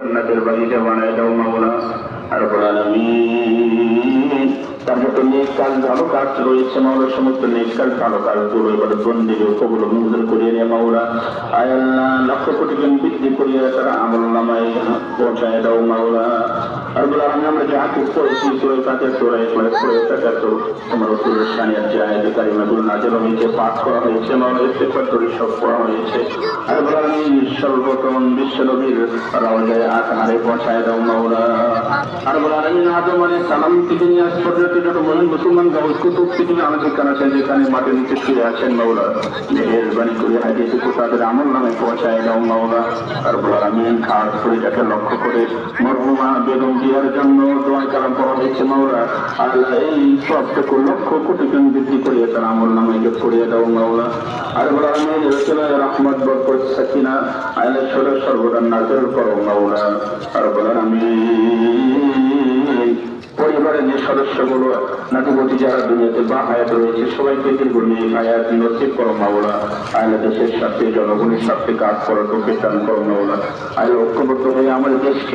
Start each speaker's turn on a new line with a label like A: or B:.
A: জান্নাতের বাগিচা বানায় দাও মাওলা রব্বুল আলামিন। তার যত নেক কাজ ভালো কাজ রয়েছে মাওলা, সমস্ত নেক কাজ ভালো কাজগুলো এবার বন্দিকে কবুল মঞ্জুর করিয়ে নিয়ে মাওলা। আয় আল্লাহ, লক্ষ কোটি গুণ বৃদ্ধি করিয়ে তারা আমল নামায় পৌঁছায় দাও মাওলা রব্বুল আলামিন। আমরা যা কিছু করেছি সূরা ফাতিহা সূরা ইখলাস সূরা তাকাসুর তোমার রাসূলের শানের যে আয়াত কারিমাগুলো নাযিল হয়েছে, পাঠ করা হয়েছে মাওলা, ইস্তিগফার করে সব পড়া হয়েছে রব্বুল আলামিন। সর্বপ্রথম বিশ্বনবীর রওজায়ে আতহারে পৌঁছায় দাও মাওলা রব্বুল আলামিন। আদম আলাইহিস সালাম থেকে নিয়ে আজ পর্যন্ত যত মুসলমান গাউস কুতুব থেকে আমাদের কাছে আছেন, যেখানে মাটির নিচে শুয়ে আছেন মাওলা, মেহেরবানি করে হাদিসে তাদের আমল নামে পৌঁছায় দাও মাওলা রব্বুল আলামিন। খাস করে যাকে লক্ষ্য করে মরহুমা বেগম জিয়ার জন্য দোয়া কালাম পড়া হয়েছে মাওলা, আল্লাহ এই সবটুকু লক্ষ কোটি গুণ বৃদ্ধি করিয়ে তার আমল নামে যোগ করিয়ে দাও মাওলা রব্বুল আলামিন। রসুলের রহমত বরকত সাকিনা আল্লাহ সর্বদা নাযিল করো মাওলা রব্বুল আলামিন। পরিবারের যে সদস্যগুলো নাতিপতি যারা দুনিয়াতে বা হায়াত রয়েছে সবাইকে দীর্ঘ নেক হায়াত নসিব করো মাওলা। আল্লাহ দেশের স্বার্থে জনগণের স্বার্থে কাজ করো তো বেতন করো মাওলা। আল্লাহ ঐক্যবদ্ধ হয়ে আমাদের দেশকে